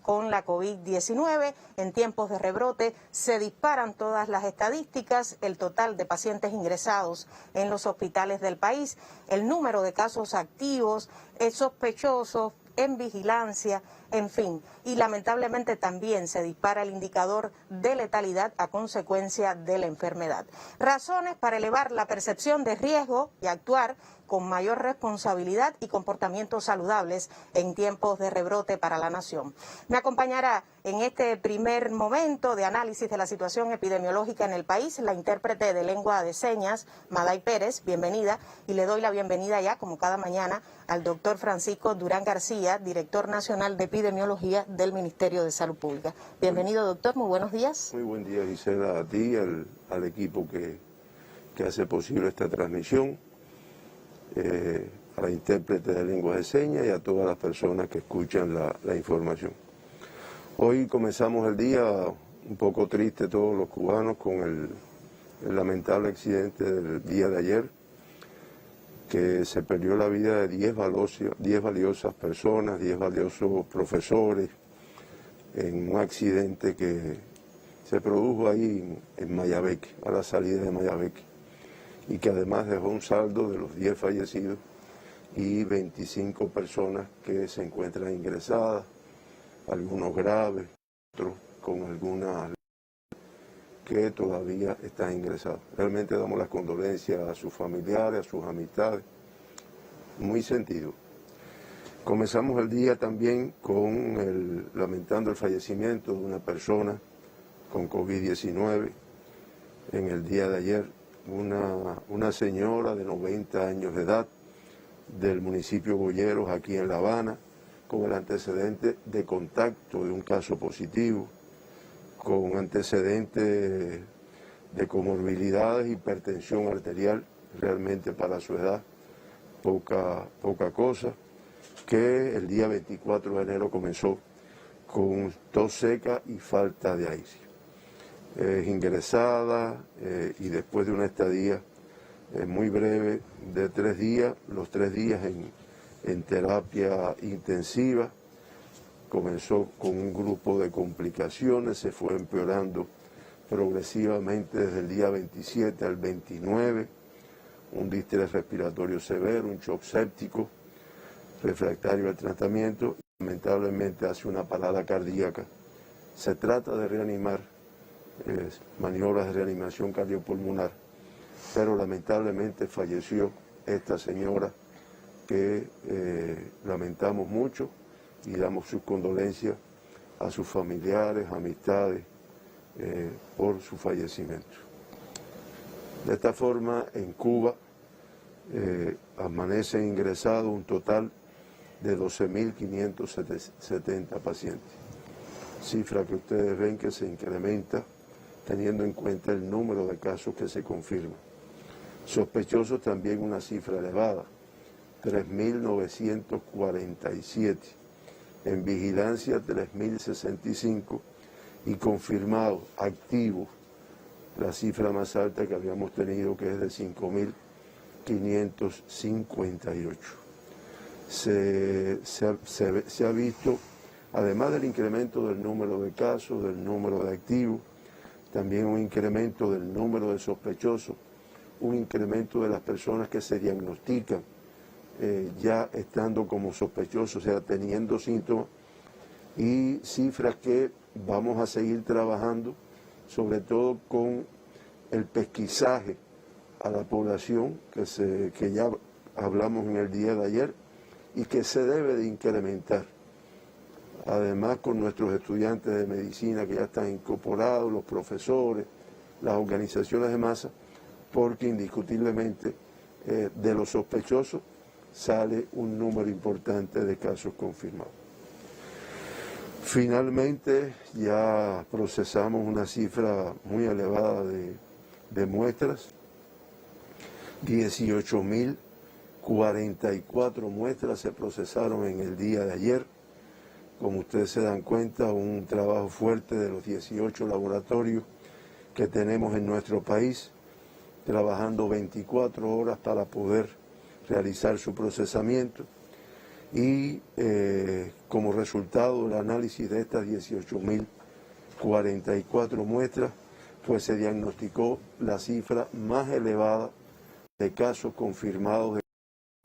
con la COVID-19. En tiempos de rebrote se disparan todas las estadísticas, el total de pacientes ingresados en los hospitales del país, el número de casos activos, sospechosos, en vigilancia, en fin. Y lamentablemente también se dispara el indicador de letalidad a consecuencia de la enfermedad. Razones para elevar la percepción de riesgo y actuar con mayor responsabilidad y comportamientos saludables en tiempos de rebrote para la nación. Me acompañará en este primer momento de análisis de la situación epidemiológica en el país la intérprete de lengua de señas, Maday Pérez. Bienvenida, y le doy la bienvenida ya, como cada mañana, al doctor Francisco Durán García, director nacional de epidemiología del Ministerio de Salud Pública. Bienvenido, doctor, muy buenos días. Muy buen día, Gisela, a ti, al equipo que hace posible esta transmisión, a la intérprete de lengua de señas y a todas las personas que escuchan la información. Hoy comenzamos el día un poco triste todos los cubanos con el lamentable accidente del día de ayer, que se perdió la vida de 10 valiosas personas, 10 valiosos profesores, en un accidente que se produjo ahí en Mayabeque, a la salida de Mayabeque, y que además dejó un saldo de los 10 fallecidos y 25 personas que se encuentran ingresadas, algunos graves, otros con algunas que todavía están ingresados. Realmente damos las condolencias a sus familiares, a sus amistades, muy sentido. Comenzamos el día también lamentando el fallecimiento de una persona con COVID-19 en el día de ayer, una señora de 90 años de edad del municipio Boyeros, aquí en La Habana, con el antecedente de contacto de un caso positivo, con antecedentes de comorbilidades, hipertensión arterial, realmente para su edad, poca cosa, que el día 24 de enero comenzó con tos seca y falta de aire. Es ingresada y después de una estadía muy breve de 3 días, los 3 días en terapia intensiva, comenzó con un grupo de complicaciones, se fue empeorando progresivamente desde el día 27 al 29, un distrés respiratorio severo, un shock séptico, refractario al tratamiento, y lamentablemente hace una parada cardíaca. Se trata de reanimar, maniobras de reanimación cardiopulmonar, pero lamentablemente falleció esta señora que lamentamos mucho y damos sus condolencias a sus familiares, amistades, por su fallecimiento. De esta forma, en Cuba amanecen ingresados un total de 12.570 pacientes, cifra que ustedes ven que se incrementa teniendo en cuenta el número de casos que se confirman. Sospechosos también una cifra elevada, 3.947, en vigilancia 3.065 y confirmados, activos, la cifra más alta que habíamos tenido, que es de 5.558. Se ha visto, además del incremento del número de casos, del número de activos, también un incremento del número de sospechosos, un incremento de las personas que se diagnostican ya estando como sospechosos, o sea, teniendo síntomas, y cifras que vamos a seguir trabajando, sobre todo con el pesquisaje a la población, que ya hablamos en el día de ayer, y que se debe de incrementar. Además, con nuestros estudiantes de medicina que ya están incorporados, los profesores, las organizaciones de masa, porque indiscutiblemente de los sospechosos sale un número importante de casos confirmados. Finalmente, ya procesamos una cifra muy elevada de muestras, 18.044 muestras se procesaron en el día de ayer. Como ustedes se dan cuenta, un trabajo fuerte de los 18 laboratorios que tenemos en nuestro país, trabajando 24 horas para poder realizar su procesamiento. y como resultado del análisis de estas 18.044 muestras, pues se diagnosticó la cifra más elevada de casos confirmados de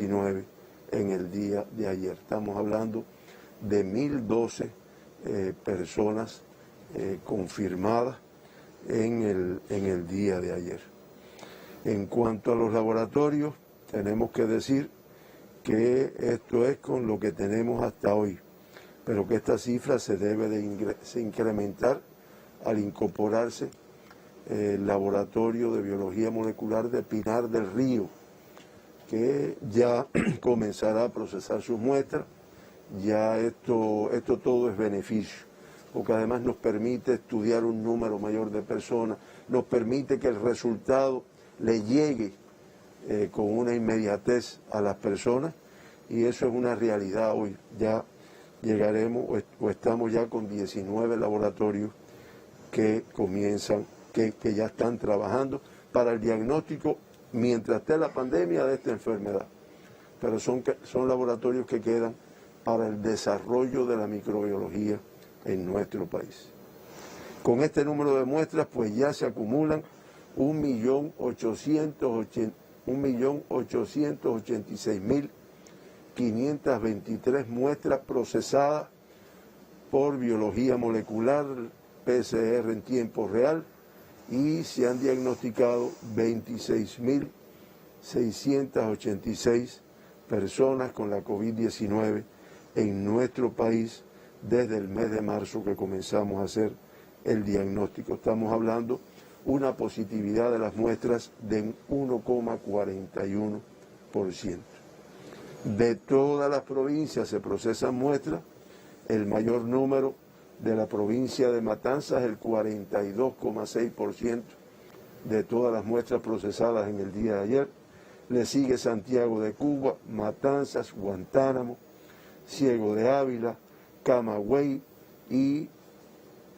COVID-19 en el día de ayer. Estamos hablando de 1.012 personas confirmadas en el día de ayer. En cuanto a los laboratorios, tenemos que decir que esto es con lo que tenemos hasta hoy, pero que esta cifra se debe de incrementar al incorporarse el laboratorio de biología molecular de Pinar del Río, que ya comenzará a procesar sus muestras. Ya esto todo es beneficio, porque además nos permite estudiar un número mayor de personas, nos permite que el resultado le llegue con una inmediatez a las personas, y eso es una realidad hoy. Ya llegaremos o estamos ya con 19 laboratorios que comienzan, que ya están trabajando para el diagnóstico mientras esté la pandemia de esta enfermedad. Pero son laboratorios que quedan para el desarrollo de la microbiología en nuestro país. Con este número de muestras, pues ya se acumulan 1.886.523 muestras procesadas por biología molecular, PCR en tiempo real, y se han diagnosticado 26.686 personas con la COVID-19 en nuestro país desde el mes de marzo que comenzamos a hacer el diagnóstico. Estamos hablando una positividad de las muestras de 1,41%. De todas las provincias se procesan muestras, el mayor número de la provincia de Matanzas, el 42,6% de todas las muestras procesadas en el día de ayer. Le sigue Santiago de Cuba, Matanzas, Guantánamo, Ciego de Ávila, Camagüey, y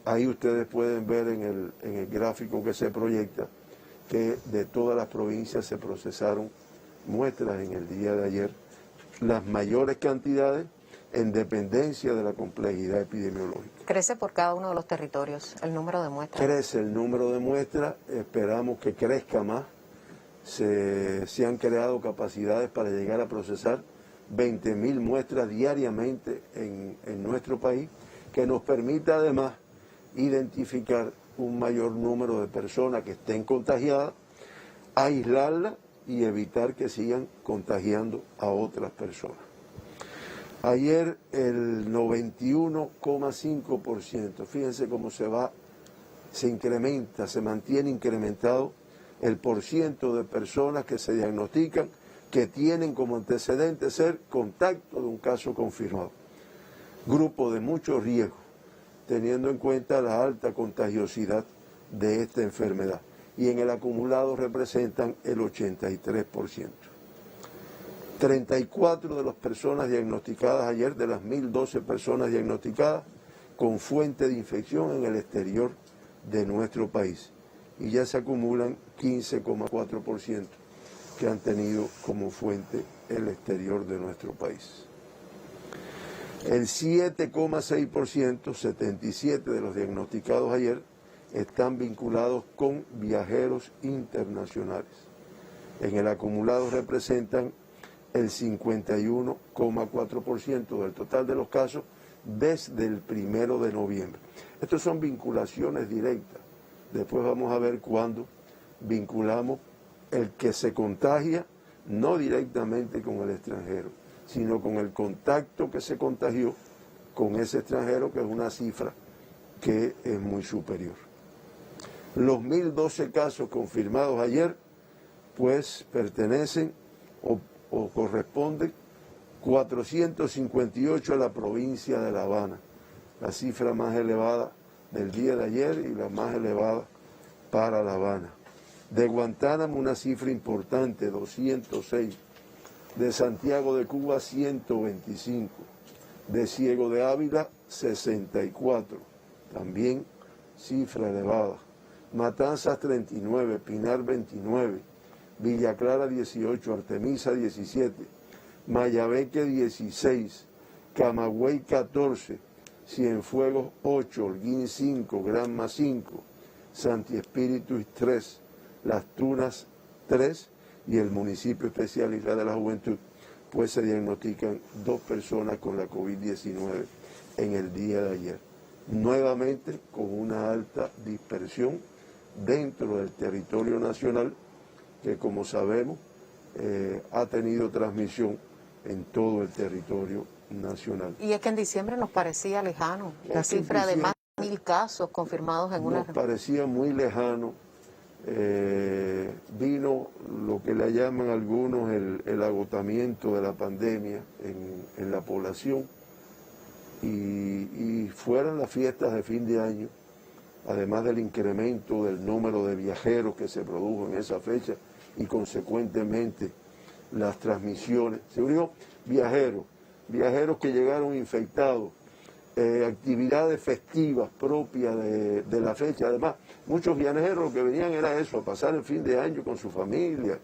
ahí ustedes pueden ver en el gráfico que se proyecta que de todas las provincias se procesaron muestras en el día de ayer, las mayores cantidades en dependencia de la complejidad epidemiológica. ¿Crece por cada uno de los territorios el número de muestras? Crece el número de muestras, esperamos que crezca más. Se han creado capacidades para llegar a procesar 20.000 muestras diariamente en nuestro país, que nos permita además identificar un mayor número de personas que estén contagiadas, aislarlas y evitar que sigan contagiando a otras personas. Ayer el 91,5%, fíjense cómo se incrementa, se mantiene incrementado el porciento de personas que se diagnostican que tienen como antecedente ser contacto de un caso confirmado. Grupo de mucho riesgo, teniendo en cuenta la alta contagiosidad de esta enfermedad. Y en el acumulado representan el 83%. 34 de las personas diagnosticadas ayer, de las 1.012 personas diagnosticadas, con fuente de infección en el exterior de nuestro país. Y ya se acumulan 15,4% que han tenido como fuente el exterior de nuestro país. El 7,6%, 77 de los diagnosticados ayer, están vinculados con viajeros internacionales. En el acumulado representan el 51,4% del total de los casos desde el 1 de noviembre. Estos son vinculaciones directas. Después vamos a ver cuándo vinculamos el que se contagia, no directamente con el extranjero, sino con el contacto que se contagió con ese extranjero, que es una cifra que es muy superior. Los 1.012 casos confirmados ayer, pues pertenecen o corresponden 458 a la provincia de La Habana, la cifra más elevada del día de ayer y la más elevada para La Habana. De Guantánamo una cifra importante, 206. De Santiago de Cuba, 125. De Ciego de Ávila, 64. También cifra elevada. Matanzas, 39. Pinar, 29. Villa Clara, 18. Artemisa, 17. Mayabeque 16, Camagüey 14, Cienfuegos 8, Holguín 5, Granma 5, Santi Espíritu 3, Las Tunas 3 y el municipio especial Isla de la Juventud, pues se diagnostican 2 personas con la COVID-19 en el día de ayer. Nuevamente con una alta dispersión dentro del territorio nacional que, como sabemos, ha tenido transmisión en todo el territorio nacional. Y es que en diciembre nos parecía lejano la cifra de más de 1.000 casos confirmados en una... Nos parecía muy lejano. Vino lo que le llaman algunos el agotamiento de la pandemia en la población y fueran las fiestas de fin de año, además del incremento del número de viajeros que se produjo en esa fecha y consecuentemente las transmisiones. Se unió viajeros que llegaron infectados, actividades festivas propias de la fecha. Además, muchos viajeros lo que venían era eso, a pasar el fin de año con su familia.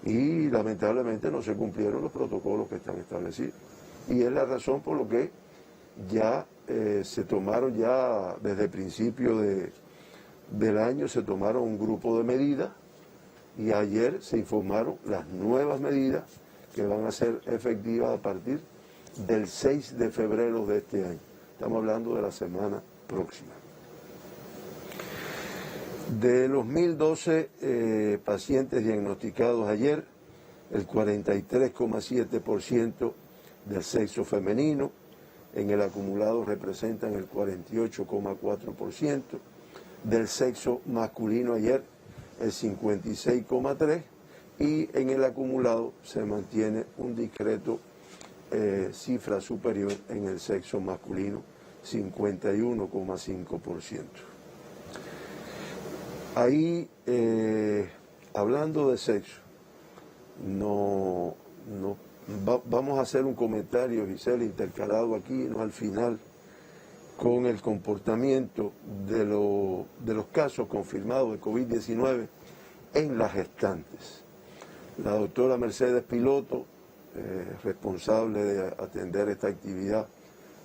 Y lamentablemente no se cumplieron los protocolos que están establecidos. Y es la razón por lo que ya se tomaron, ya desde el principio del año, se tomaron un grupo de medidas y ayer se informaron las nuevas medidas que van a ser efectivas a partir del 6 de febrero de este año. Estamos hablando de la semana próxima. De los 1.012 pacientes diagnosticados ayer, el 43,7% del sexo femenino, en el acumulado representan el 48,4%, del sexo masculino ayer el 56,3%, y en el acumulado se mantiene un discreto cifra superior en el sexo masculino, 51,5%. Ahí, hablando de sexo, vamos a hacer un comentario, Gisela, intercalado aquí, no al final, con el comportamiento de los casos confirmados de COVID-19 en las gestantes. La doctora Mercedes Piloto, responsable de atender esta actividad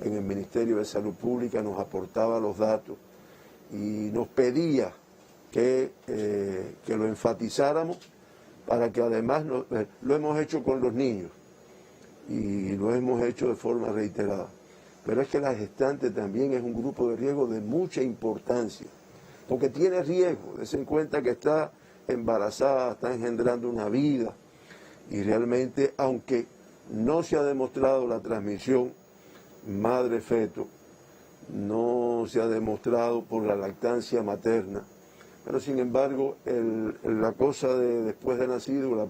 en el Ministerio de Salud Pública, nos aportaba los datos y nos pedía que lo enfatizáramos para que además lo hemos hecho con los niños y lo hemos hecho de forma reiterada. Pero es que la gestante también es un grupo de riesgo de mucha importancia, porque tiene riesgo, dense en cuenta que está embarazada, está engendrando una vida, y realmente, aunque no se ha demostrado la transmisión madre-feto, no se ha demostrado por la lactancia materna, pero sin embargo, la cosa de después de nacido,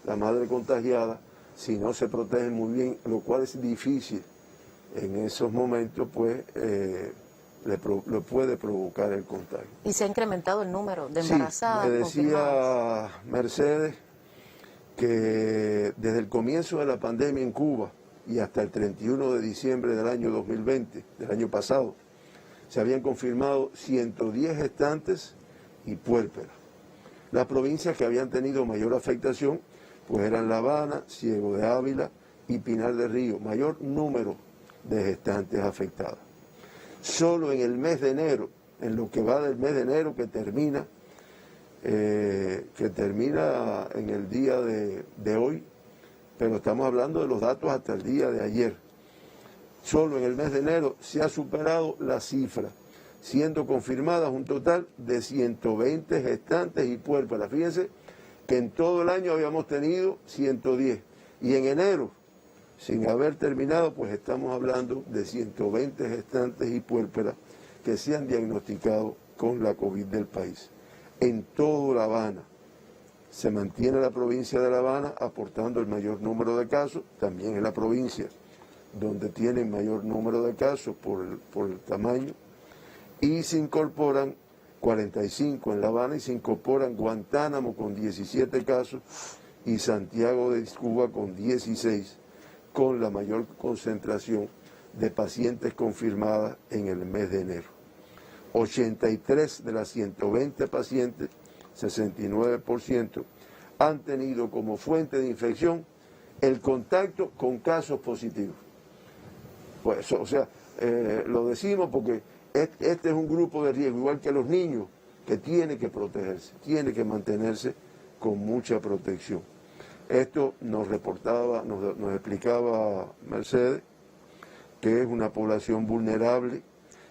la madre contagiada, si no se protege muy bien, lo cual es difícil en esos momentos, pues le puede provocar el contagio. ¿Y se ha incrementado el número de embarazadas? Sí, me decía Mercedes que desde el comienzo de la pandemia en Cuba y hasta el 31 de diciembre del año 2020, del año pasado, se habían confirmado 110 gestantes y puérperas. Las provincias que habían tenido mayor afectación pues eran La Habana, Ciego de Ávila y Pinar del Río, mayor número de gestantes afectadas. Solo en el mes de enero, en lo que va del mes de enero que termina en el día de hoy, pero estamos hablando de los datos hasta el día de ayer. Solo en el mes de enero se ha superado la cifra, siendo confirmadas un total de 120 gestantes y puérperas. Fíjense que en todo el año habíamos tenido 110 y en enero, sin haber terminado, pues estamos hablando de 120 gestantes y puérperas que se han diagnosticado con la COVID del país. En toda La Habana se mantiene la provincia de La Habana aportando el mayor número de casos, también es la provincia donde tienen mayor número de casos por el tamaño, y se incorporan 45 en La Habana y se incorporan Guantánamo con 17 casos y Santiago de Cuba con 16, con la mayor concentración de pacientes confirmadas en el mes de enero. 83 de las 120 pacientes, 69%, han tenido como fuente de infección el contacto con casos positivos. Pues, o sea, lo decimos porque este es un grupo de riesgo, igual que los niños, que tiene que protegerse, tiene que mantenerse con mucha protección. Esto nos reportaba, nos explicaba Mercedes, que es una población vulnerable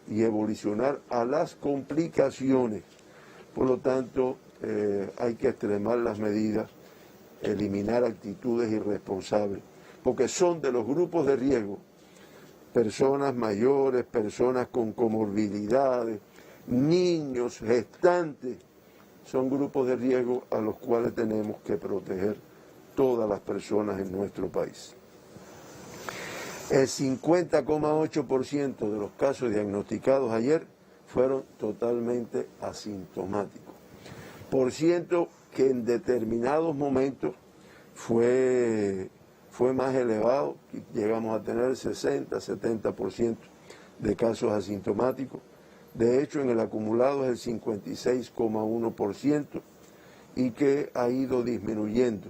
y evolucionar a las complicaciones. Por lo tanto, hay que extremar las medidas, eliminar actitudes irresponsables, porque son de los grupos de riesgo, personas mayores, personas con comorbilidades, niños, gestantes, son grupos de riesgo a los cuales tenemos que proteger todas las personas en nuestro país. El 50,8% de los casos diagnosticados ayer fueron totalmente asintomáticos. Por ciento que en determinados momentos fue más elevado, llegamos a tener 60-70% de casos asintomáticos. De hecho, en el acumulado es el 56,1% y que ha ido disminuyendo.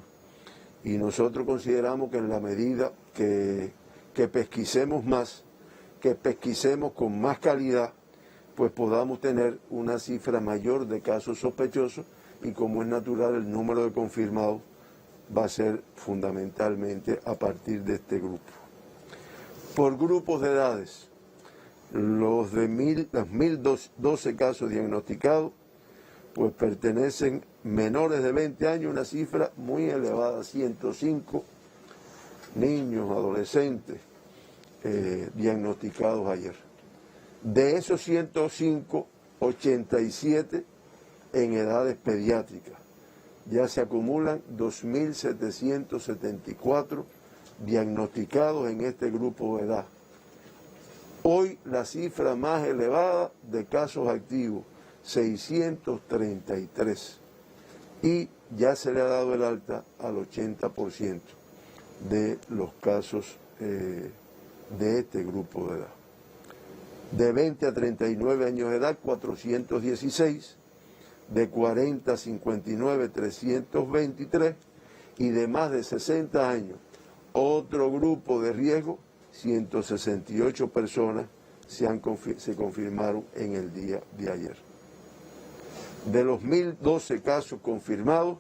Y nosotros consideramos que en la medida que pesquisemos más, que pesquisemos con más calidad, pues podamos tener una cifra mayor de casos sospechosos y, como es natural, el número de confirmados va a ser fundamentalmente a partir de este grupo. Por grupos de edades, los 1.012 casos diagnosticados, pues pertenecen menores de 20 años, una cifra muy elevada, 105 niños, adolescentes diagnosticados ayer. De esos 105, 87 en edades pediátricas. Ya se acumulan 2.774 diagnosticados en este grupo de edad. Hoy la cifra más elevada de casos activos, 633. Y ya se le ha dado el alta al 80% de los casos de este grupo de edad. De 20 a 39 años de edad, 416. De 40 a 59, 323, y de más de 60 años, otro grupo de riesgo, 168 personas se confirmaron en el día de ayer. De los 1.012 casos confirmados,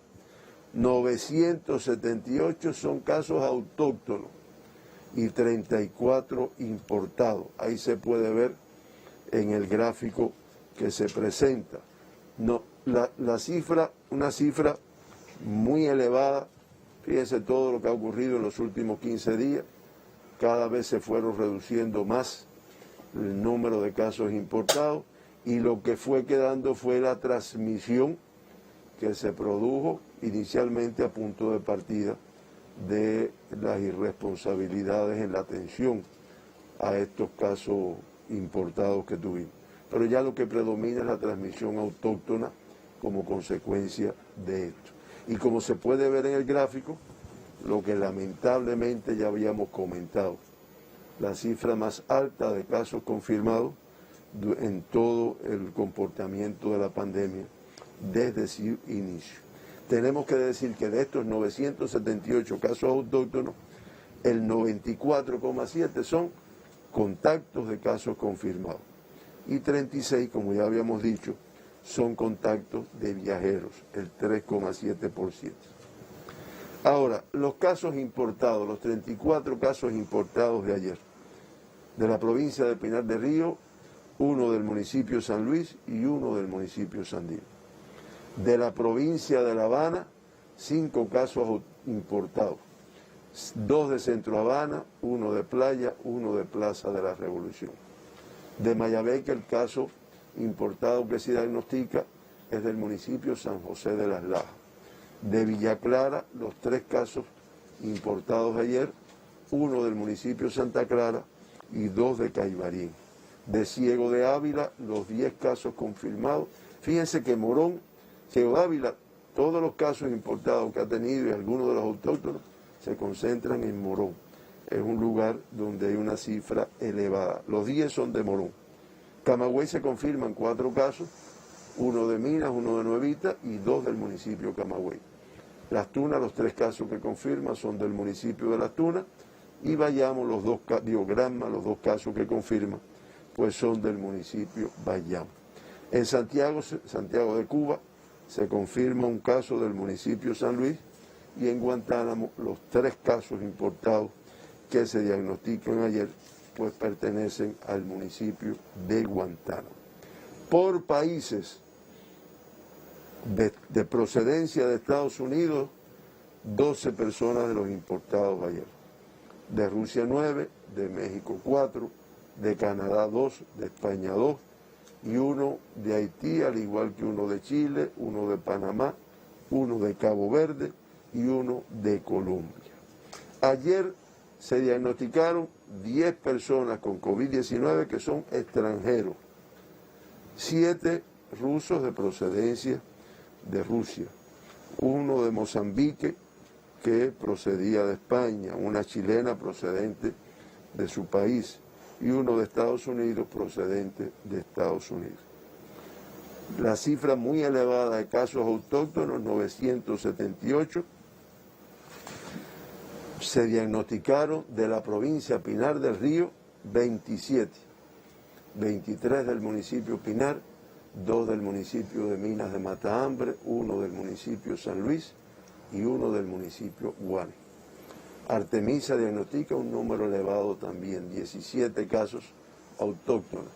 978 son casos autóctonos y 34 importados. Ahí se puede ver en el gráfico que se presenta. No, la cifra, una cifra muy elevada. Fíjense todo lo que ha ocurrido en los últimos 15 días. Cada vez se fueron reduciendo más el número de casos importados y lo que fue quedando fue la transmisión que se produjo inicialmente a punto de partida de las irresponsabilidades en la atención a estos casos importados que tuvimos. Pero ya lo que predomina es la transmisión autóctona como consecuencia de esto. Y como se puede ver en el gráfico, lo que lamentablemente ya habíamos comentado, la cifra más alta de casos confirmados en todo el comportamiento de la pandemia desde su inicio. Tenemos que decir que de estos 978 casos autóctonos, el 94,7 son contactos de casos confirmados. Y 36, como ya habíamos dicho, son contactos de viajeros, el 3,7%. Ahora, los casos importados, los 34 casos importados de ayer, de la provincia de Pinar del Río, uno del municipio San Luis y uno del municipio Sandino. De la provincia de La Habana, 5 casos importados, 2 de Centro Habana, 1 de Playa, 1 de Plaza de la Revolución. De Mayabeque, el caso importado que se diagnostica es del municipio San José de las Lajas. De Villa Clara, los 3 casos importados ayer, 1 del municipio Santa Clara y 2 de Caibarín. De Ciego de Ávila, los 10 casos confirmados. Fíjense que Morón, Ciego de Ávila, todos los casos importados que ha tenido y algunos de los autóctonos se concentran en Morón. Es un lugar donde hay una cifra elevada. Los 10 son de Morón. Camagüey se confirman 4 casos, 1 de Minas, 1 de Nuevita y 2 del municipio Camagüey. Las Tunas, los 3 casos que confirma son del municipio de Las Tunas, y Bayamo, los 2 casos que confirma, pues son del municipio Bayamo. En Santiago de Cuba, se confirma un caso del municipio San Luis, y en Guantánamo los 3 casos importados que se diagnostican ayer, pues pertenecen al municipio de Guantánamo. Por países de procedencia de Estados Unidos, 12 personas de los importados ayer. De Rusia 9, de México 4, de Canadá 2, de España 2, y 1 de Haití, al igual que 1 de Chile, 1 de Panamá, 1 de Cabo Verde y 1 de Colombia. Ayer se diagnosticaron 10 personas con COVID-19 que son extranjeros, 7 rusos de procedencia de Rusia, 1 de Mozambique que procedía de España, una chilena procedente de su país, y 1 de Estados Unidos procedente de Estados Unidos. La cifra muy elevada de casos autóctonos, 978, se diagnosticaron de la provincia Pinar del Río 27, 23 del municipio Pinar, 2 del municipio de Minas de Matahambre, 1 del municipio San Luis y 1 del municipio Guane. Artemisa diagnostica un número elevado también, 17 casos autóctonos,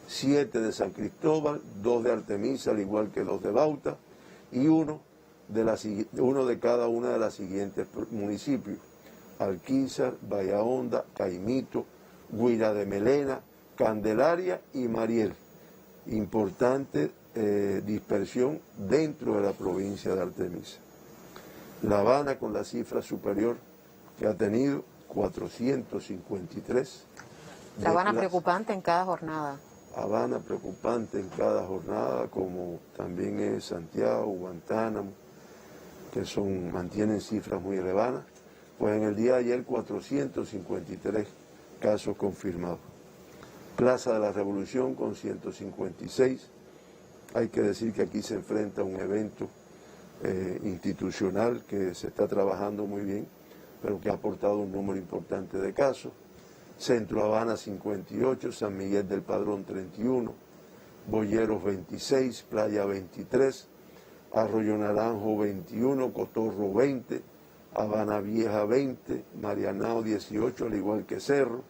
7 de San Cristóbal, 2 de Artemisa, al igual que 2 de Bauta, y 1 de cada una de las siguientes municipios: Alquizar, Bahía Honda, Caimito, Guira de Melena, Candelaria y Mariel. Importante dispersión dentro de la provincia de Artemisa. La Habana, con la cifra superior que ha tenido, 453. La Habana preocupante en cada jornada. Habana preocupante en cada jornada, como también es Santiago, Guantánamo, que mantienen cifras muy elevadas. Pues en el día de ayer 453 casos confirmados. Plaza de la Revolución con 156. Hay que decir que aquí se enfrenta a un evento institucional que se está trabajando muy bien, pero que ha aportado un número importante de casos. Centro Habana 58, San Miguel del Padrón 31, Boyeros 26, Playa 23, Arroyo Naranjo 21, Cotorro 20, Habana Vieja 20, Marianao 18, al igual que Cerro,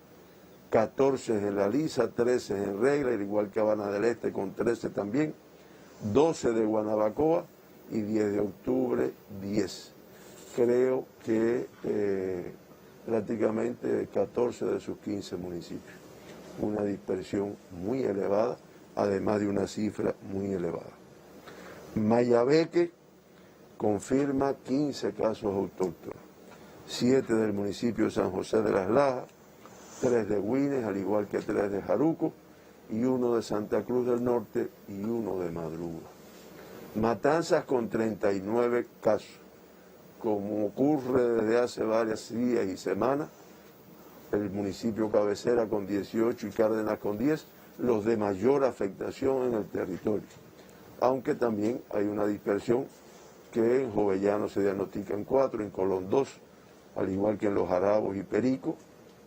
14 en La Lisa, 13 en Regla, al igual que Habana del Este con 13 también, 12 de Guanabacoa y 10 de octubre 10. Creo que prácticamente 14 de sus 15 municipios. Una dispersión muy elevada, además de una cifra muy elevada. Mayabeque confirma 15 casos autóctonos, 7 del municipio de San José de las Lajas, 3 de Güines, al igual que 3 de Jaruco, y 1 de Santa Cruz del Norte y 1 de Madruga. Matanzas con 39 casos. Como ocurre desde hace varios días y semanas, el municipio cabecera con 18 y Cárdenas con 10, los de mayor afectación en el territorio. Aunque también hay una dispersión, que en Jovellano se diagnostican 4, en Colón 2, al igual que en Los Jarabos y Perico,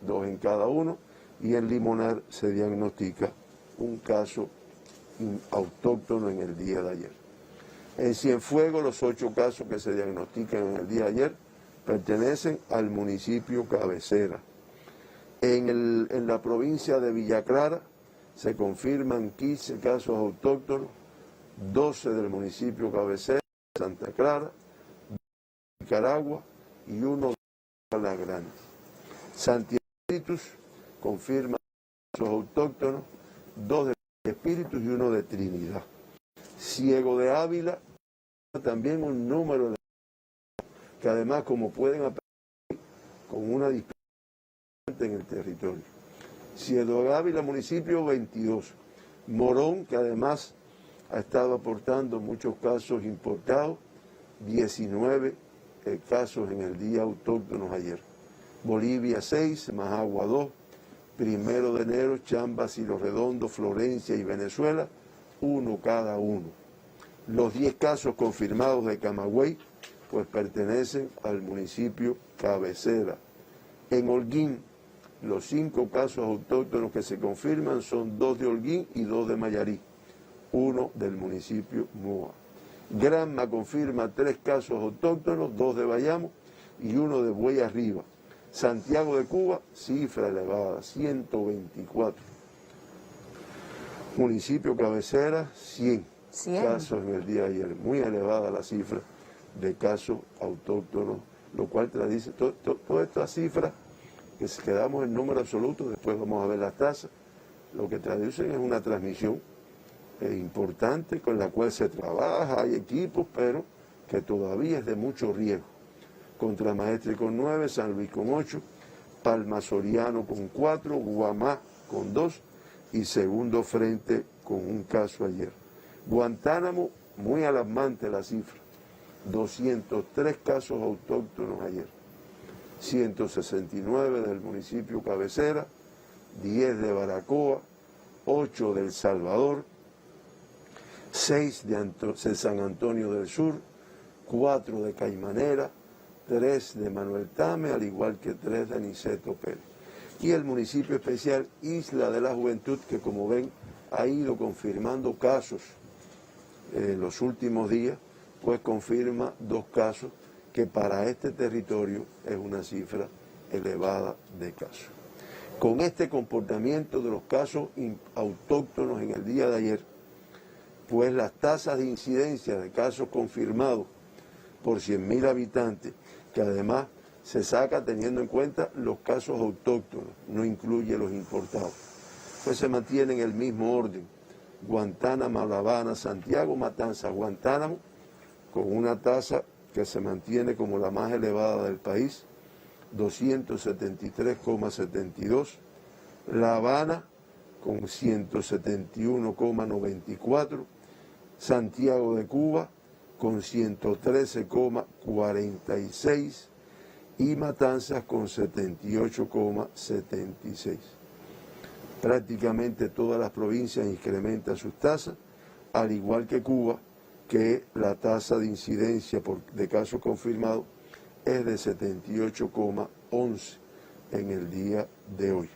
2 en cada uno, y en Limonar se diagnostica un caso autóctono en el día de ayer. En Cienfuegos, los 8 casos que se diagnostican en el día de ayer pertenecen al municipio cabecera. En la provincia de Villa Clara se confirman 15 casos autóctonos, 12 del municipio cabecera, Santa Clara, Nicaragua y 1 de La Grande. Santiago Espíritus confirma casos autóctonos, 2 de Espíritus y 1 de Trinidad. Ciego de Ávila, también un número de que además, como pueden aparecer, con una dispersión en el territorio. Ciego de Ávila, municipio 22. Morón, que además ha estado aportando muchos casos importados, 19 casos en el día autóctonos ayer. Bolivia 6, Majagua 2, 1 de enero, Chambas y Los Redondos, Florencia y Venezuela, 1 cada uno. Los 10 casos confirmados de Camagüey pues pertenecen al municipio cabecera. En Holguín, los 5 casos autóctonos que se confirman son 2 de Holguín y 2 de Mayarí, 1 del municipio Moa. Granma confirma 3 casos autóctonos, 2 de Bayamo y 1 de Buey Arriba. Santiago de Cuba, cifra elevada, 124. Municipio cabecera, 100 casos en el día de ayer. Muy elevada la cifra de casos autóctonos, lo cual dice todas estas cifras, que si quedamos en número absoluto, después vamos a ver las tasas, lo que traducen es una transmisión importante con la cual se trabaja, hay equipos, pero que todavía es de mucho riesgo. Contramaestre con 9, San Luis con 8, Palma Soriano con 4, Guamá con 2 y Segundo Frente con 1 caso ayer. Guantánamo, muy alarmante la cifra, 203 casos autóctonos ayer, 169 del municipio cabecera, 10 de Baracoa, 8 de El Salvador, 6 de San Antonio del Sur, 4 de Caimanera, 3 de Manuel Tame, al igual que 3 de Aniceto Pérez. Y el municipio especial Isla de la Juventud, que como ven ha ido confirmando casos en los últimos días, pues confirma 2 casos, que para este territorio es una cifra elevada de casos. Con este comportamiento de los casos autóctonos en el día de ayer, pues las tasas de incidencia de casos confirmados por 100.000 habitantes, que además se saca teniendo en cuenta los casos autóctonos, no incluye los importados, pues se mantiene en el mismo orden. Guantánamo, La Habana, Santiago, Matanzas, Guantánamo, con una tasa que se mantiene como la más elevada del país, 273,72. La Habana con 171,94. Santiago de Cuba con 113,46 y Matanzas con 78,76. Prácticamente todas las provincias incrementan sus tasas, al igual que Cuba, que la tasa de incidencia de casos confirmados es de 78,11 en el día de hoy.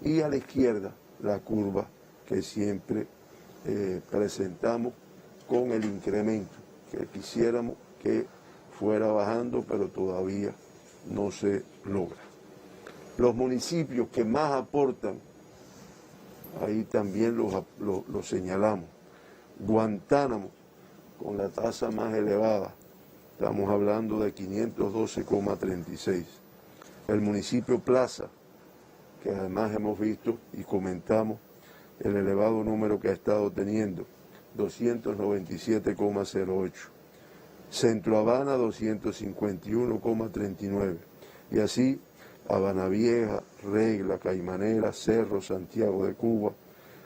Y a la izquierda, la curva que siempre presentamos con el incremento, que quisiéramos que fuera bajando, pero todavía no se logra. Los municipios que más aportan, ahí también los señalamos. Guantánamo, con la tasa más elevada, estamos hablando de 512,36. El municipio Plaza, que además hemos visto y comentamos el elevado número que ha estado teniendo, 297,08. Centro Habana, 251,39. Y así, Habana Vieja, Regla, Caimanera, Cerro, Santiago de Cuba,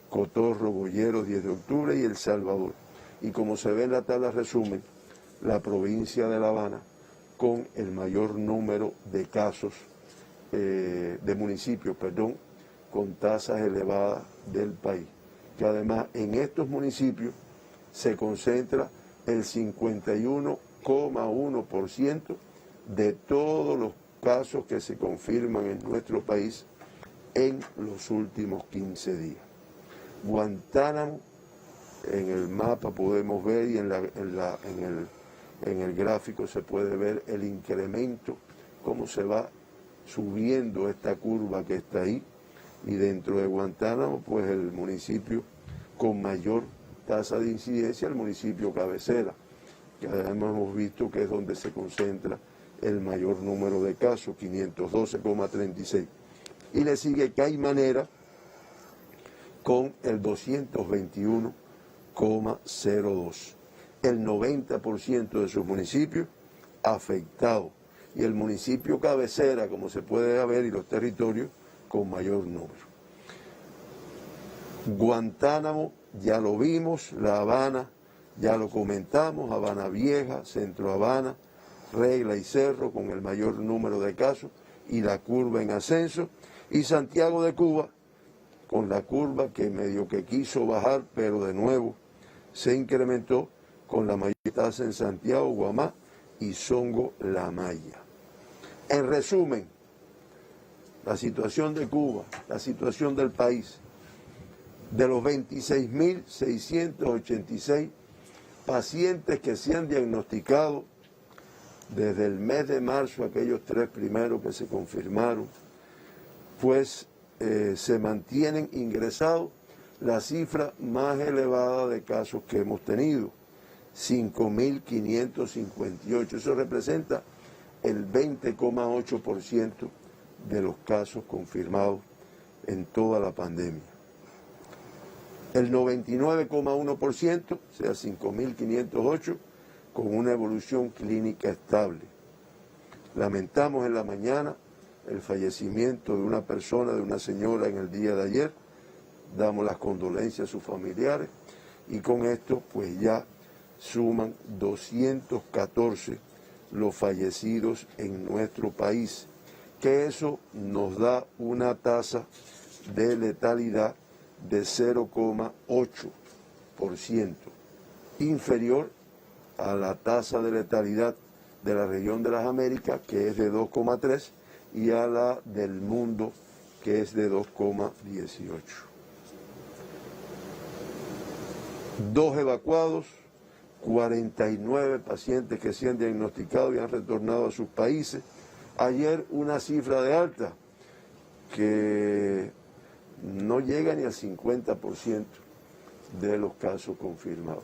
Cotorro, Boyeros, 10 de octubre y El Salvador. Y como se ve en la tabla resumen, la provincia de La Habana con el mayor número de casos, de municipios, perdón, con tasas elevadas del país. Que además en estos municipios se concentra el 51,1% de todos los casos que se confirman en nuestro país en los últimos 15 días. Guantánamo, en el mapa podemos ver y en el gráfico se puede ver el incremento, cómo se va subiendo esta curva que está ahí, y dentro de Guantánamo, pues el municipio con mayor tasa de incidencia, el municipio cabecera, que además hemos visto que es donde se concentra el mayor número de casos, 512,36. Y le sigue Caimanera con el 221,02. El 90% de sus municipios afectados. Y el municipio cabecera, como se puede ver, y los territorios con mayor número. Guantánamo, ya lo vimos, La Habana, ya lo comentamos, Habana Vieja, Centro Habana, Regla y Cerro con el mayor número de casos y la curva en ascenso, y Santiago de Cuba con la curva que medio que quiso bajar, pero de nuevo se incrementó con la mayor tasa en Santiago, Guamá y Songo La Maya. En resumen, la situación de Cuba, la situación del país, de los 26.686 pacientes que se han diagnosticado desde el mes de marzo, aquellos 3 primeros que se confirmaron, pues se mantienen ingresados la cifra más elevada de casos que hemos tenido, 5.558. Eso representa el 20,8% de los casos confirmados en toda la pandemia. El 99,1%, o sea, 5.508, con una evolución clínica estable. Lamentamos en la mañana el fallecimiento de una persona, de una señora en el día de ayer. Damos las condolencias a sus familiares y con esto pues ya suman 214 los fallecidos en nuestro país, que eso nos da una tasa de letalidad de 0,8%, inferior a la tasa de letalidad de la región de las Américas, que es de 2,3%, y a la del mundo, que es de 2,18%. 2 evacuados, 49 pacientes que se han diagnosticado y han retornado a sus países. Ayer una cifra de alta que no llega ni al 50% de los casos confirmados.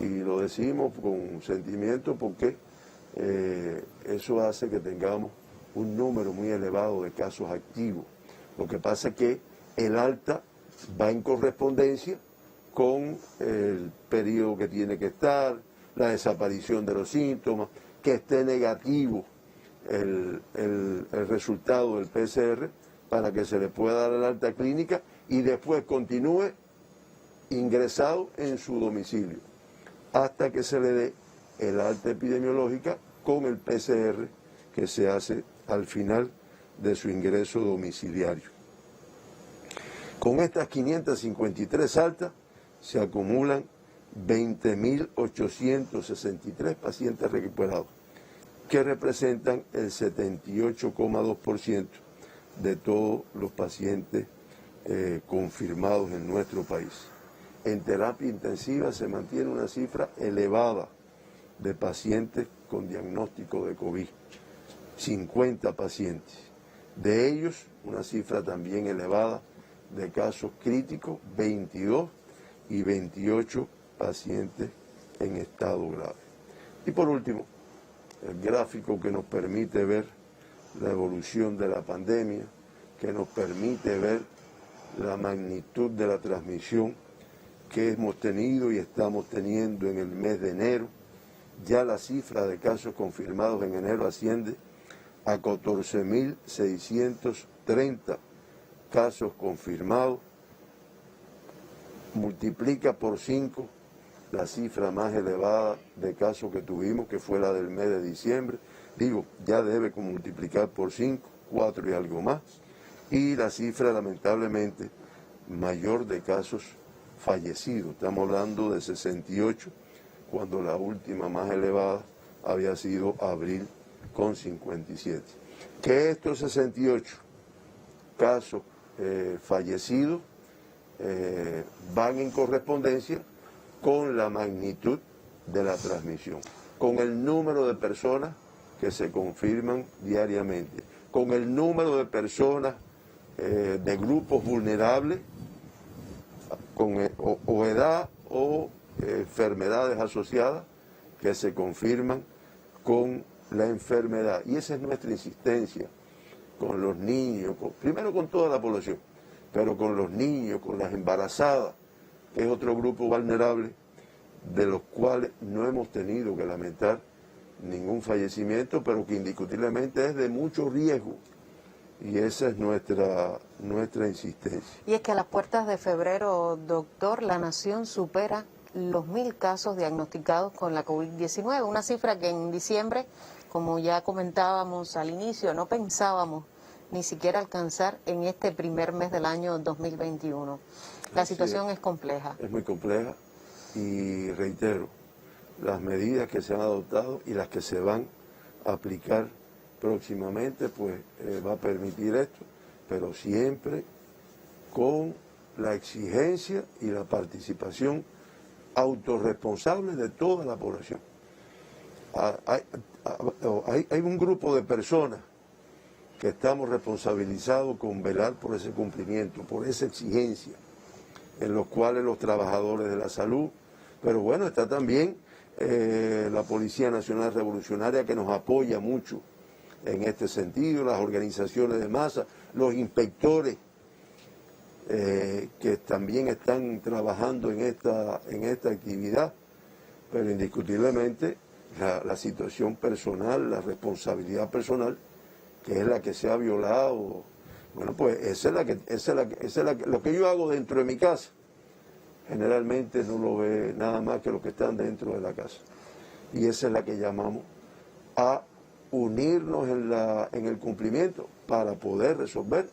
Y lo decimos con sentimiento porque eso hace que tengamos un número muy elevado de casos activos. Lo que pasa es que el alta va en correspondencia con el periodo que tiene que estar, la desaparición de los síntomas, que esté negativo el resultado del PCR para que se le pueda dar el alta clínica y después continúe ingresado en su domicilio hasta que se le dé el alta epidemiológica con el PCR que se hace al final de su ingreso domiciliario. Con estas 553 altas se acumulan 20.863 pacientes recuperados, que representan el 78,2% de todos los pacientes confirmados en nuestro país. En terapia intensiva se mantiene una cifra elevada de pacientes con diagnóstico de COVID, 50 pacientes. De ellos, una cifra también elevada de casos críticos, 22 y 28 pacientes en estado grave. Y por último, el gráfico que nos permite ver la evolución de la pandemia, que nos permite ver la magnitud de la transmisión que hemos tenido y estamos teniendo en el mes de enero. Ya la cifra de casos confirmados en enero asciende a 14.630 casos confirmados, multiplica por 5 la cifra más elevada de casos que tuvimos, que fue la del mes de diciembre. Digo, ya debe multiplicar por 5, 4 y algo más. Y la cifra, lamentablemente, mayor de casos fallecidos. Estamos hablando de 68, cuando la última más elevada había sido abril con 57. Que estos 68 casos fallecidos van en correspondencia con la magnitud de la transmisión, con el número de personas que se confirman diariamente, con el número de personas de grupos vulnerables, con o edad o enfermedades asociadas que se confirman con la enfermedad. Y esa es nuestra insistencia con los niños, primero con toda la población, pero con los niños, con las embarazadas, que es otro grupo vulnerable, de los cuales no hemos tenido que lamentar ningún fallecimiento, pero que indiscutiblemente es de mucho riesgo. Y esa es nuestra insistencia. Y es que a las puertas de febrero, doctor, la nación supera los 1.000 casos diagnosticados con la COVID-19, una cifra que en diciembre, como ya comentábamos al inicio, no pensábamos ni siquiera alcanzar en este primer mes del año 2021. La situación es compleja. Es muy compleja y reitero, las medidas que se han adoptado y las que se van a aplicar próximamente, pues va a permitir esto, pero siempre con la exigencia y la participación autorresponsable de toda la población. Hay un grupo de personas que estamos responsabilizados con velar por ese cumplimiento, por esa exigencia, en los cuales los trabajadores de la salud, pero bueno, está también la Policía Nacional Revolucionaria, que nos apoya mucho en este sentido, las organizaciones de masa, los inspectores que también están trabajando en esta actividad, pero indiscutiblemente la situación personal, la responsabilidad personal, que es la que se ha violado, bueno, pues lo que yo hago dentro de mi casa, generalmente no lo ve nada más que los que están dentro de la casa. Y esa es la que llamamos a unirnos en el cumplimiento para poder resolver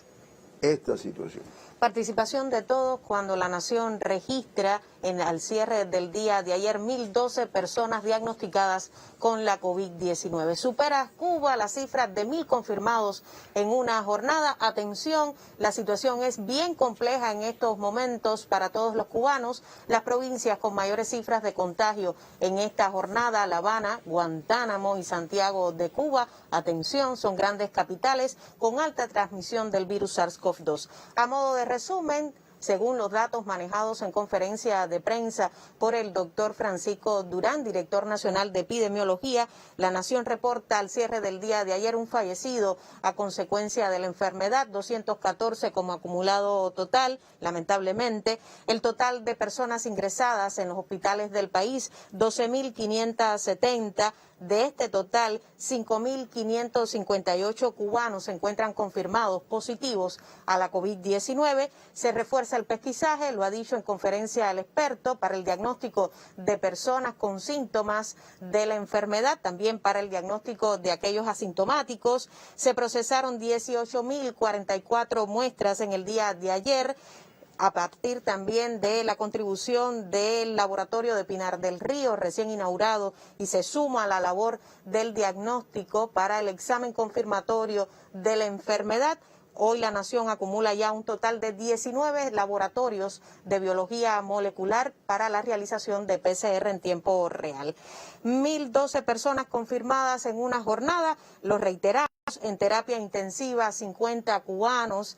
esta situación. Participación de todos cuando la nación registra al cierre del día de ayer 1.012 personas diagnosticadas con la COVID-19. Supera Cuba las cifras de 1.000 confirmados en una jornada. Atención, la situación es bien compleja en estos momentos para todos los cubanos. Las provincias con mayores cifras de contagio en esta jornada, La Habana, Guantánamo y Santiago de Cuba, atención, son grandes capitales con alta transmisión del virus SARS-CoV-2. A modo de resumen, según los datos manejados en conferencia de prensa por el doctor Francisco Durán, director nacional de epidemiología, la nación reporta al cierre del día de ayer un fallecido a consecuencia de la enfermedad, 214 como acumulado total, lamentablemente. El total de personas ingresadas en los hospitales del país, 12.570. De este total, 5.558 cubanos se encuentran confirmados positivos a la COVID-19. Se refuerza el pesquisaje, lo ha dicho en conferencia el experto, para el diagnóstico de personas con síntomas de la enfermedad, también para el diagnóstico de aquellos asintomáticos. Se procesaron 18.044 muestras en el día de ayer, a partir también de la contribución del laboratorio de Pinar del Río, recién inaugurado, y se suma a la labor del diagnóstico para el examen confirmatorio de la enfermedad. Hoy la nación acumula ya un total de 19 laboratorios de biología molecular para la realización de PCR en tiempo real. 1.012 personas confirmadas en una jornada, lo reiteramos, en terapia intensiva 50 cubanos,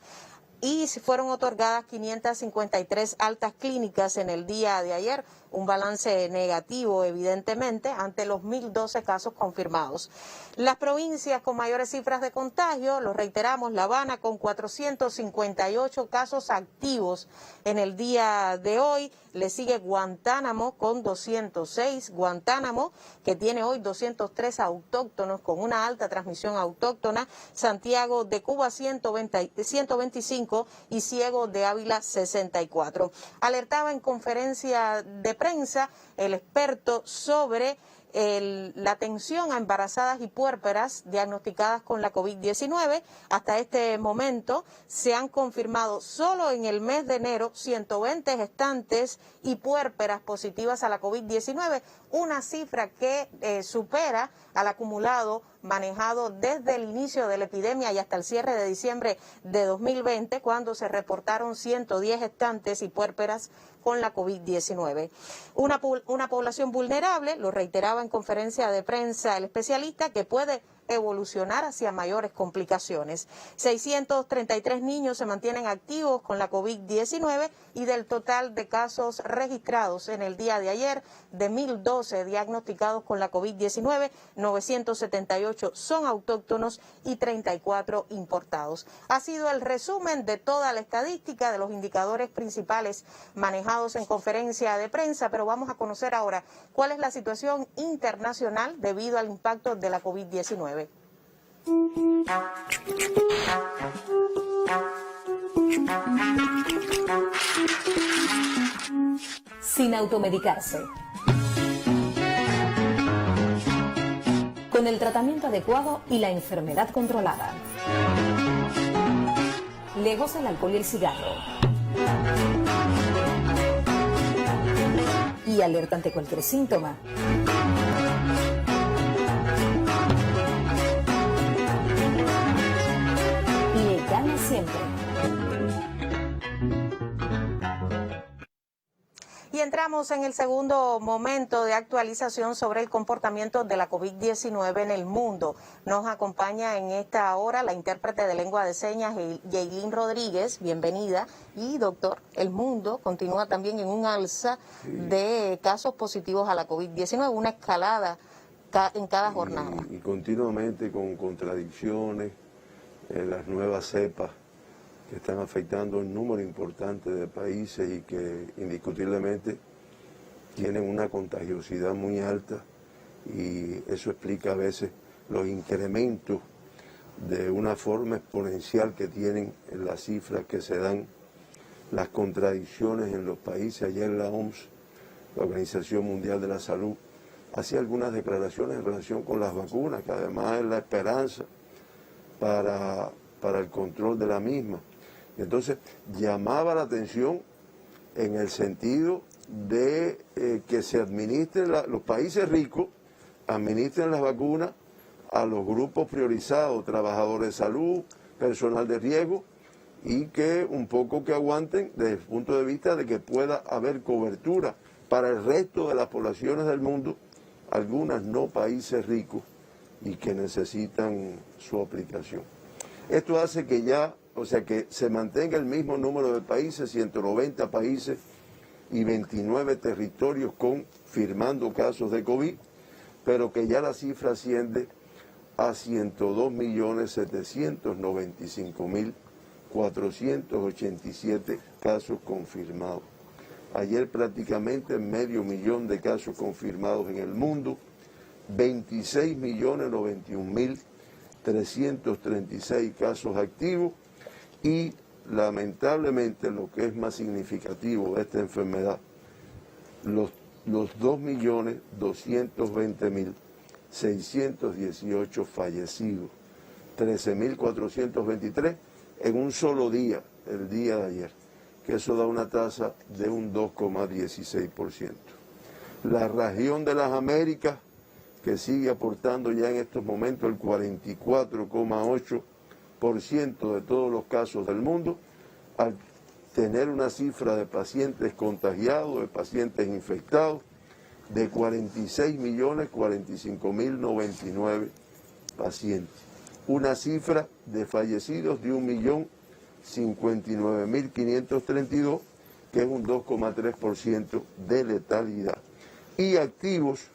y fueron otorgadas 553 altas clínicas en el día de ayer, un balance negativo evidentemente ante los 1.012 casos confirmados. Las provincias con mayores cifras de contagio, lo reiteramos, La Habana con 458 casos activos en el día de hoy, le sigue Guantánamo con 206, Guantánamo que tiene hoy 203 autóctonos con una alta transmisión autóctona, Santiago de Cuba 125 y Ciego de Ávila 64. Alertaba en conferencia de prensa el experto sobre la atención a embarazadas y puérperas diagnosticadas con la COVID-19. Hasta este momento se han confirmado solo en el mes de enero 120 gestantes y puérperas positivas a la COVID-19, una cifra que supera al acumulado manejado desde el inicio de la epidemia y hasta el cierre de diciembre de 2020, cuando se reportaron 110 gestantes y puérperas con la COVID-19. Una población vulnerable, lo reiteraba en conferencia de prensa el especialista, que puede evolucionar hacia mayores complicaciones. 633 niños se mantienen activos con la COVID-19 y del total de casos registrados en el día de ayer, de 1.012 diagnosticados con la COVID-19, 978 son autóctonos y 34 importados. Ha sido el resumen de toda la estadística de los indicadores principales manejados en conferencia de prensa, pero vamos a conocer ahora cuál es la situación internacional debido al impacto de la COVID-19. Sin automedicarse. Con el tratamiento adecuado y la enfermedad controlada. Lejos el alcohol y el cigarro. Y alerta ante cualquier síntoma. Y entramos en el segundo momento de actualización sobre el comportamiento de la COVID-19 en el mundo. Nos acompaña en esta hora la intérprete de lengua de señas, Yailin Rodríguez. Bienvenida. Y doctor, el mundo continúa también en un alza de casos positivos a la COVID-19, una escalada en cada jornada. Y continuamente con contradicciones, las nuevas cepas que están afectando un número importante de países y que indiscutiblemente tienen una contagiosidad muy alta, y eso explica a veces los incrementos de una forma exponencial que tienen en las cifras que se dan, las contradicciones en los países. Ayer la OMS, la Organización Mundial de la Salud, hacía algunas declaraciones en relación con las vacunas, que además es la esperanza para el control de la misma. Entonces llamaba la atención en el sentido de que se administren, los países ricos administren las vacunas a los grupos priorizados, trabajadores de salud, personal de riesgo, y que un poco que aguanten desde el punto de vista de que pueda haber cobertura para el resto de las poblaciones del mundo, algunas no países ricos y que necesitan su aplicación. Esto hace que que se mantenga el mismo número de países, 190 países y 29 territorios confirmando casos de COVID, pero que ya la cifra asciende a 102.795.487 casos confirmados. Ayer prácticamente 500.000 de casos confirmados en el mundo, 26.091.336 casos activos, y lamentablemente lo que es más significativo de esta enfermedad, los 2.220.618 fallecidos, 13.423 en un solo día, el día de ayer, que eso da una tasa de un 2,16%. La región de las Américas, que sigue aportando ya en estos momentos el 44,8% de todos los casos del mundo, al tener una cifra de pacientes contagiados, de pacientes infectados, de 46.045.099 pacientes. Una cifra de fallecidos de 1.059.532, que es un 2,3% de letalidad. Y activos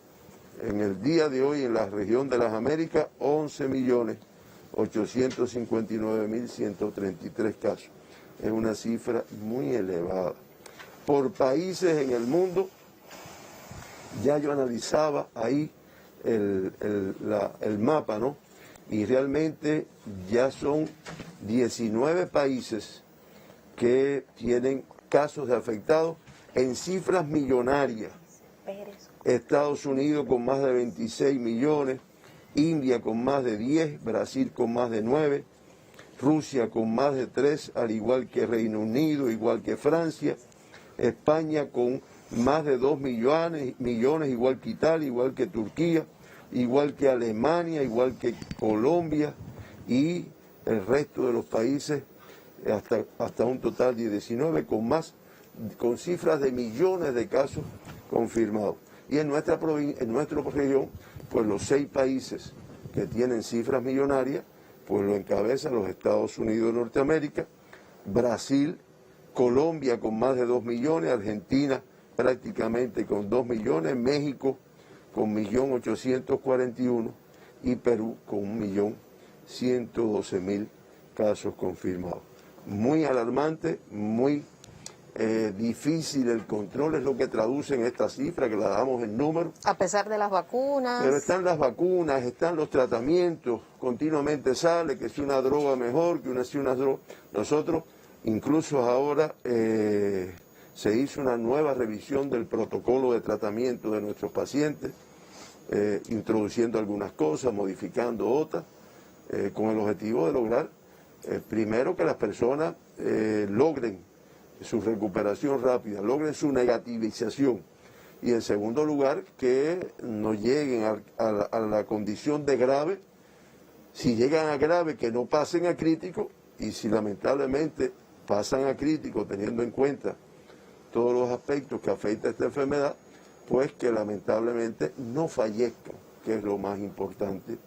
en el día de hoy en la región de las Américas, 11.859.133 casos. Es una cifra muy elevada. Por países en el mundo, ya yo analizaba ahí el mapa, ¿no? Y realmente ya son 19 países que tienen casos de afectados en cifras millonarias. Estados Unidos con más de 26 millones, India con más de 10, Brasil con más de 9, Rusia con más de 3, al igual que Reino Unido, igual que Francia, España con más de 2 millones, igual que Italia, igual que Turquía, igual que Alemania, igual que Colombia, y el resto de los países hasta un total de 19 con cifras de millones de casos confirmados. Y en nuestra región, pues los 6 países que tienen cifras millonarias, pues lo encabezan los Estados Unidos de Norteamérica, Brasil, Colombia con más de 2 millones, Argentina prácticamente con 2 millones, México con 1.841.000 y Perú con 1.112.000 casos confirmados. Muy alarmante, muy difícil el control, es lo que traducen estas cifras, que la damos en números. A pesar de las vacunas. Pero están las vacunas, están los tratamientos, continuamente sale que si una droga mejor, que si una droga. Nosotros, incluso ahora, se hizo una nueva revisión del protocolo de tratamiento de nuestros pacientes, introduciendo algunas cosas, modificando otras, con el objetivo de lograr, primero, que las personas logren su recuperación rápida, logren su negativización, y en segundo lugar, que no lleguen a la condición de grave. Si llegan a grave, que no pasen a crítico, y si lamentablemente pasan a crítico, teniendo en cuenta todos los aspectos que afecta esta enfermedad, pues que lamentablemente no fallezcan, que es lo más importante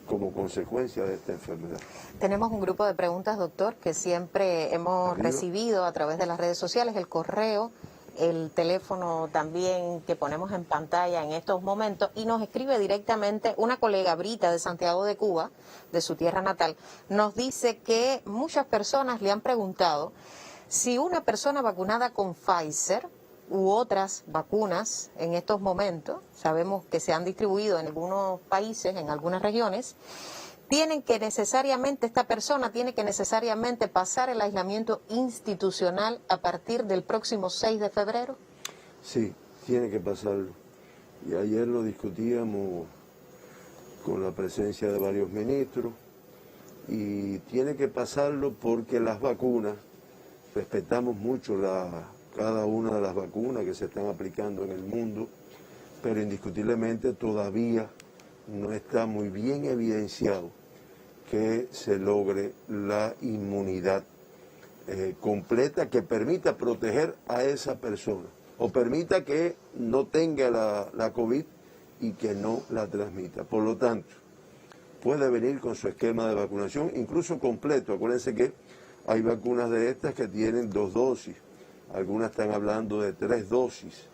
como consecuencia de esta enfermedad. Tenemos un grupo de preguntas, doctor, que siempre hemos recibido a través de las redes sociales, el correo, el teléfono también que ponemos en pantalla en estos momentos, y nos escribe directamente una colega, Brita, de Santiago de Cuba, de su tierra natal. Nos dice que muchas personas le han preguntado si una persona vacunada con Pfizer u otras vacunas en estos momentos, sabemos que se han distribuido en algunos países, en algunas regiones, esta persona tiene que necesariamente pasar el aislamiento institucional a partir del próximo 6 de febrero. Sí, tiene que pasarlo. Y ayer lo discutíamos con la presencia de varios ministros, y tiene que pasarlo porque las vacunas, respetamos mucho cada una de las vacunas que se están aplicando en el mundo, pero indiscutiblemente todavía no está muy bien evidenciado que se logre la inmunidad completa que permita proteger a esa persona o permita que no tenga la COVID y que no la transmita. Por lo tanto, puede venir con su esquema de vacunación, incluso completo. Acuérdense que hay vacunas de estas que tienen 2 dosis, algunas están hablando de 3 dosis.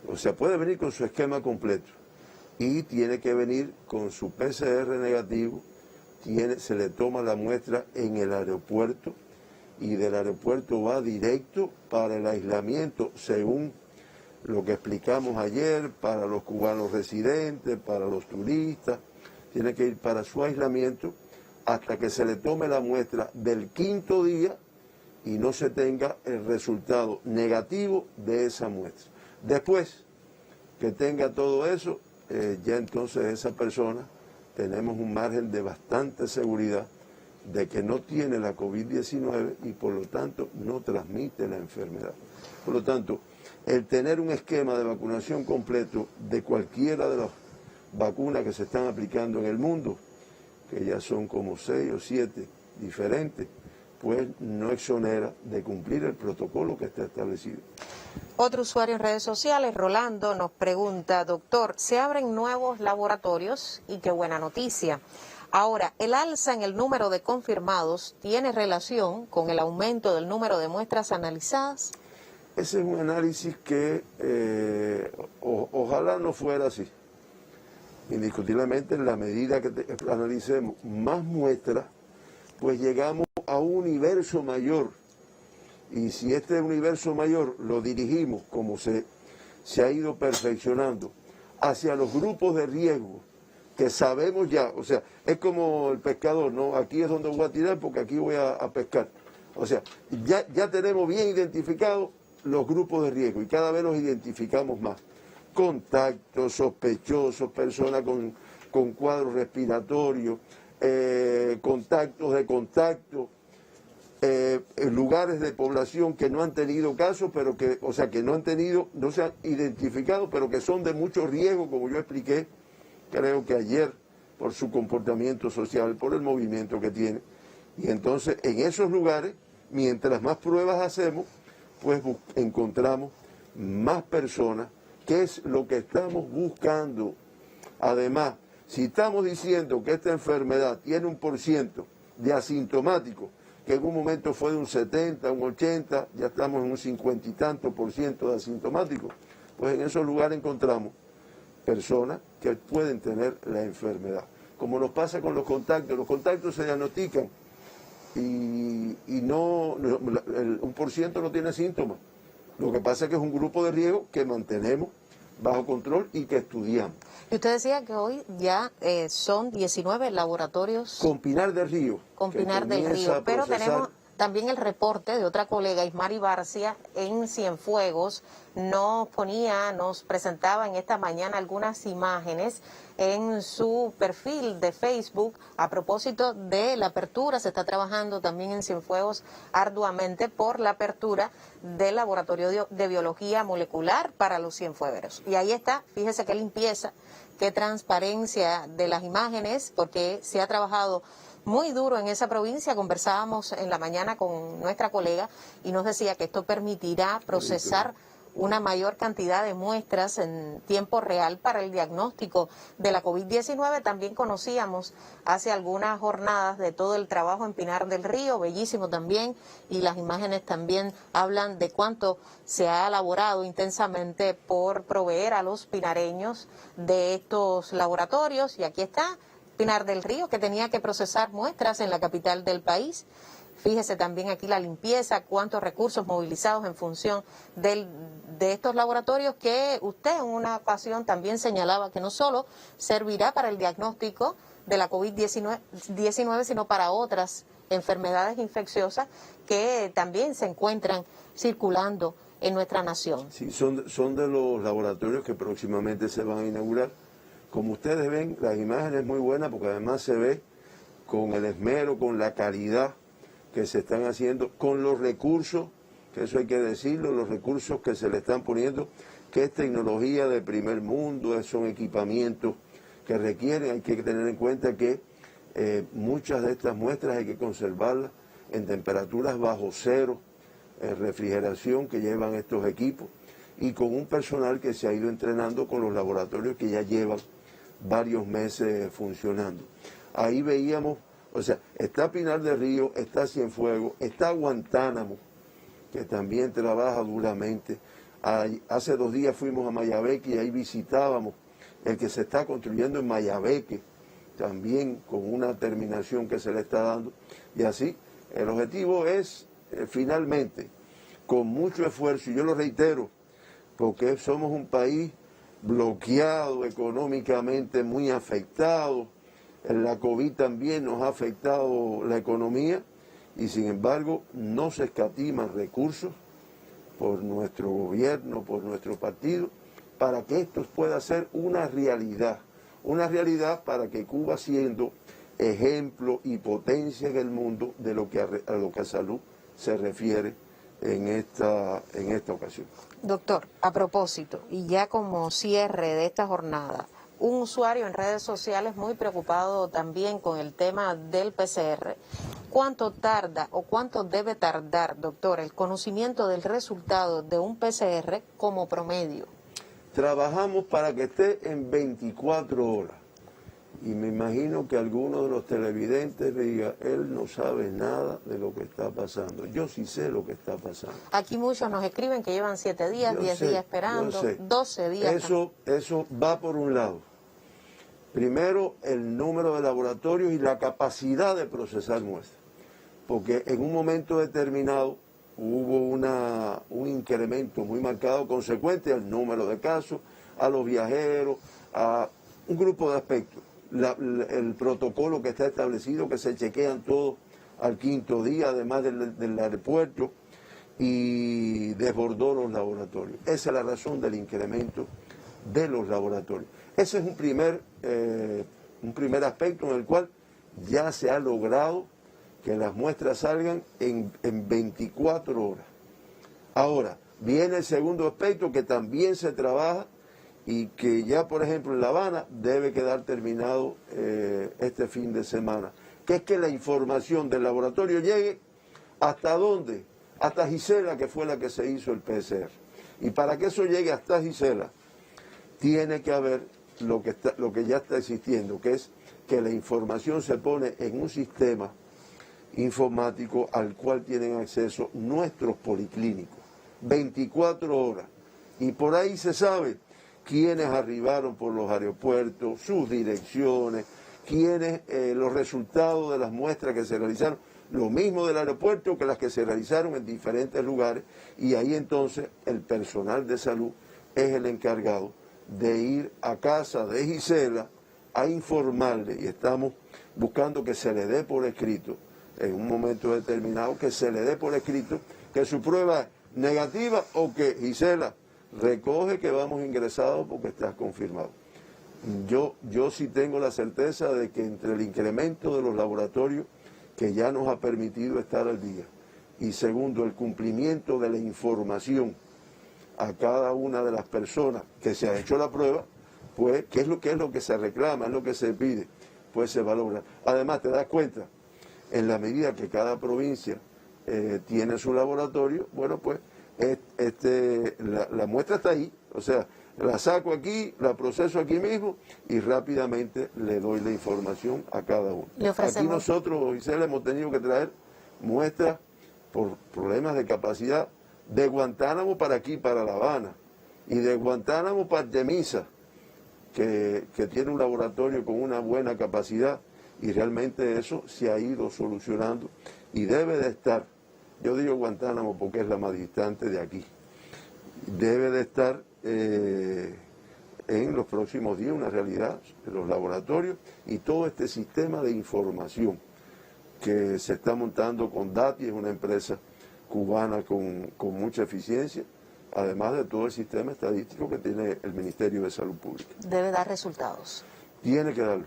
O sea, puede venir con su esquema completo y tiene que venir con su PCR negativo, se le toma la muestra en el aeropuerto y del aeropuerto va directo para el aislamiento, según lo que explicamos ayer, para los cubanos residentes, para los turistas, tiene que ir para su aislamiento hasta que se le tome la muestra del 5º día y no se tenga el resultado negativo de esa muestra. Después que tenga todo eso, ya entonces esa persona tenemos un margen de bastante seguridad de que no tiene la COVID-19 y por lo tanto no transmite la enfermedad. Por lo tanto, el tener un esquema de vacunación completo de cualquiera de las vacunas que se están aplicando en el mundo, que ya son como 6 o 7 diferentes, pues no exonera de cumplir el protocolo que está establecido. Otro usuario en redes sociales, Rolando, nos pregunta, doctor, se abren nuevos laboratorios y qué buena noticia. Ahora, ¿el alza en el número de confirmados tiene relación con el aumento del número de muestras analizadas? Ese es un análisis que ojalá no fuera así. Indiscutiblemente, en la medida que analicemos más muestras, pues llegamos a un universo mayor. Y si este universo mayor lo dirigimos, como se ha ido perfeccionando, hacia los grupos de riesgo, que sabemos ya, o sea, es como el pescador, ¿no? Aquí es donde voy a tirar porque aquí voy a pescar. O sea, ya tenemos bien identificados los grupos de riesgo y cada vez los identificamos más. Contactos, sospechosos, personas con cuadros respiratorios, contactos de contacto, lugares de población que no han tenido casos, pero que, o sea, que no se han identificado, pero que son de mucho riesgo, como yo expliqué, creo que ayer, por su comportamiento social, por el movimiento que tiene. Y entonces, en esos lugares, mientras más pruebas hacemos, pues encontramos más personas, que es lo que estamos buscando. Además, si estamos diciendo que esta enfermedad tiene un % de asintomáticos, que en un momento fue de un 70, un 80, ya estamos en un 50 y tanto % de asintomáticos, pues en esos lugares encontramos personas que pueden tener la enfermedad. Como nos pasa con los contactos se diagnostican y un % no tiene síntomas. Lo que pasa es que es un grupo de riesgo que mantenemos bajo control y que estudiamos. Y usted decía que hoy ya son 19 laboratorios con Pinar del Río. Con Pinar del Río, pero tenemos también el reporte de otra colega, Ismari Barcia, en Cienfuegos. Nos presentaba en esta mañana algunas imágenes en su perfil de Facebook a propósito de la apertura. Se está trabajando también en Cienfuegos arduamente por la apertura del laboratorio de biología molecular para los cienfuegueros. Y ahí está, fíjese qué limpieza, qué transparencia de las imágenes, porque se ha trabajado muy duro en esa provincia. Conversábamos en la mañana con nuestra colega y nos decía que esto permitirá procesar una mayor cantidad de muestras en tiempo real para el diagnóstico de la COVID-19. También conocíamos hace algunas jornadas de todo el trabajo en Pinar del Río, bellísimo también, y las imágenes también hablan de cuánto se ha elaborado intensamente por proveer a los pinareños de estos laboratorios. Y aquí está Pinar del Río, que tenía que procesar muestras en la capital del país. Fíjese también aquí la limpieza, cuántos recursos movilizados en función de estos laboratorios, que usted en una ocasión también señalaba que no solo servirá para el diagnóstico de la COVID-19, sino para otras enfermedades infecciosas que también se encuentran circulando en nuestra nación. Sí, son de los laboratorios que próximamente se van a inaugurar. Como ustedes ven, las imágenes muy buenas porque además se ve con el esmero, con la calidad que se están haciendo, con los recursos, que eso hay que decirlo, los recursos que se le están poniendo, que es tecnología de primer mundo, son equipamientos que requieren. Hay que tener en cuenta que muchas de estas muestras hay que conservarlas en temperaturas bajo cero, refrigeración que llevan estos equipos, y con un personal que se ha ido entrenando con los laboratorios que ya llevan varios meses funcionando. Ahí veíamos, o sea, está Pinar del Río, está Cienfuegos, está Guantánamo, que también trabaja duramente. Hace 2 días fuimos a Mayabeque y ahí visitábamos el que se está construyendo en Mayabeque, también con una terminación que se le está dando. Y así, el objetivo es, finalmente, con mucho esfuerzo, y yo lo reitero, porque somos un país bloqueado económicamente, muy afectado. La COVID también nos ha afectado la economía y sin embargo no se escatiman recursos por nuestro gobierno, por nuestro partido, para que esto pueda ser una realidad para que Cuba, siendo ejemplo y potencia en el mundo de lo que a salud se refiere en esta ocasión. Doctor, a propósito, y ya como cierre de esta jornada, un usuario en redes sociales muy preocupado también con el tema del PCR. ¿Cuánto tarda o cuánto debe tardar, doctor, el conocimiento del resultado de un PCR como promedio? Trabajamos para que esté en 24 horas. Y me imagino que alguno de los televidentes diga, él no sabe nada de lo que está pasando. Yo sí sé lo que está pasando. Aquí muchos nos escriben que llevan 7 días, 10 días esperando, 12 días. Eso va por un lado. Primero, el número de laboratorios y la capacidad de procesar muestras. Porque en un momento determinado hubo un incremento muy marcado consecuente al número de casos, a los viajeros, a un grupo de aspectos. El protocolo que está establecido, que se chequean todos al 5.º día, además del aeropuerto, y desbordó los laboratorios. Esa es la razón del incremento de los laboratorios. Ese es un primer aspecto en el cual ya se ha logrado que las muestras salgan en 24 horas. Ahora, viene el segundo aspecto que también se trabaja y que ya, por ejemplo, en La Habana debe quedar terminado este fin de semana, que es que la información del laboratorio llegue hasta dónde, hasta Gisela, que fue la que se hizo el PCR. Y para que eso llegue hasta Gisela, tiene que haber lo que ya está existiendo, que es que la información se pone en un sistema informático al cual tienen acceso nuestros policlínicos, 24 horas. Y por ahí se sabe quiénes arribaron por los aeropuertos, sus direcciones, los resultados de las muestras que se realizaron, lo mismo del aeropuerto que las que se realizaron en diferentes lugares, y ahí entonces el personal de salud es el encargado de ir a casa de Gisela a informarle, y estamos buscando que se le dé por escrito, en un momento determinado, que se le dé por escrito que su prueba es negativa o que Gisela recoge que vamos ingresados porque está confirmado. Yo sí tengo la certeza de que entre el incremento de los laboratorios, que ya nos ha permitido estar al día, y segundo, el cumplimiento de la información a cada una de las personas que se ha hecho la prueba, pues, ¿qué es lo que se reclama, es lo que se pide? pues se va a lograr. Además, te das cuenta, en la medida que cada provincia tiene su laboratorio, bueno, pues la muestra está ahí, o sea, la saco aquí, la proceso aquí mismo y rápidamente le doy la información a cada uno. Aquí nosotros, Gisela, hemos tenido que traer muestras por problemas de capacidad de Guantánamo para aquí, para La Habana, y de Guantánamo para Artemisa, que tiene un laboratorio con una buena capacidad, y realmente eso se ha ido solucionando y debe de estar, yo digo Guantánamo porque es la más distante de aquí, debe de estar en los próximos días una realidad en los laboratorios y todo este sistema de información que se está montando con DATI, es una empresa cubana con mucha eficiencia, además de todo el sistema estadístico que tiene el Ministerio de Salud Pública. Debe dar resultados. Tiene que darlo.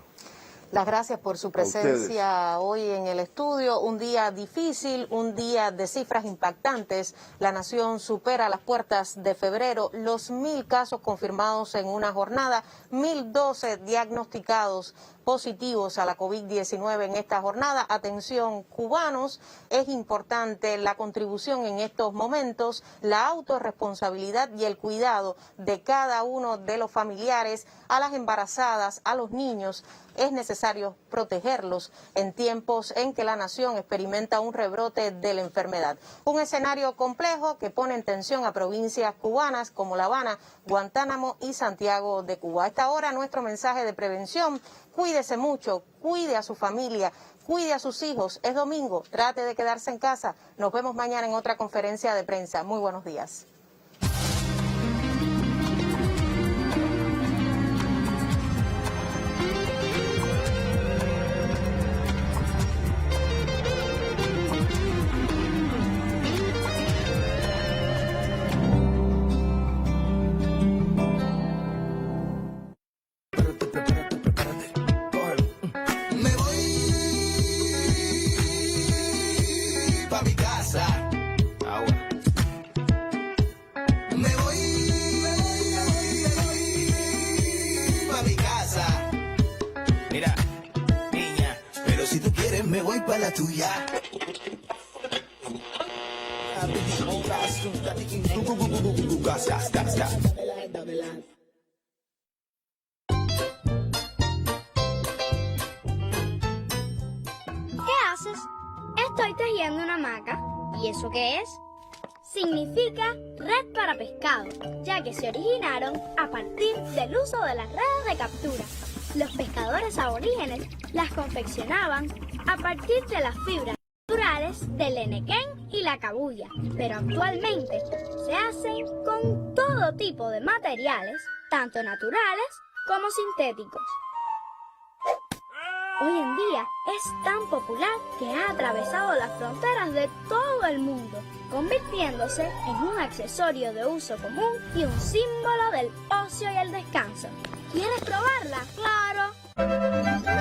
Las gracias por su presencia hoy en el estudio. Un día difícil, un día de cifras impactantes. La nación supera las puertas de febrero, los 1.000 casos confirmados en una jornada, 1.012 diagnosticados positivos a la COVID-19 en esta jornada. Atención, cubanos, es importante la contribución en estos momentos, la autorresponsabilidad y el cuidado de cada uno de los familiares, a las embarazadas, a los niños. Es necesario protegerlos en tiempos en que la nación experimenta un rebrote de la enfermedad. Un escenario complejo que pone en tensión a provincias cubanas como La Habana, Guantánamo y Santiago de Cuba. A esta hora nuestro mensaje de prevención: cuídese mucho, cuide a su familia, cuide a sus hijos. Es domingo, trate de quedarse en casa. Nos vemos mañana en otra conferencia de prensa. Muy buenos días. Me voy para la tuya. ¿Qué haces? Estoy tejiendo una hamaca. ¿Y eso qué es? Significa red para pescado, ya que se originaron a partir del uso de las redes de captura. Los pescadores aborígenes las confeccionaban a partir de las fibras naturales del enequén y la cabuya, pero actualmente se hacen con todo tipo de materiales, tanto naturales como sintéticos. Hoy en día es tan popular que ha atravesado las fronteras de todo el mundo, convirtiéndose en un accesorio de uso común y un símbolo del ocio y el descanso. ¿Quieres probarla? ¡Claro!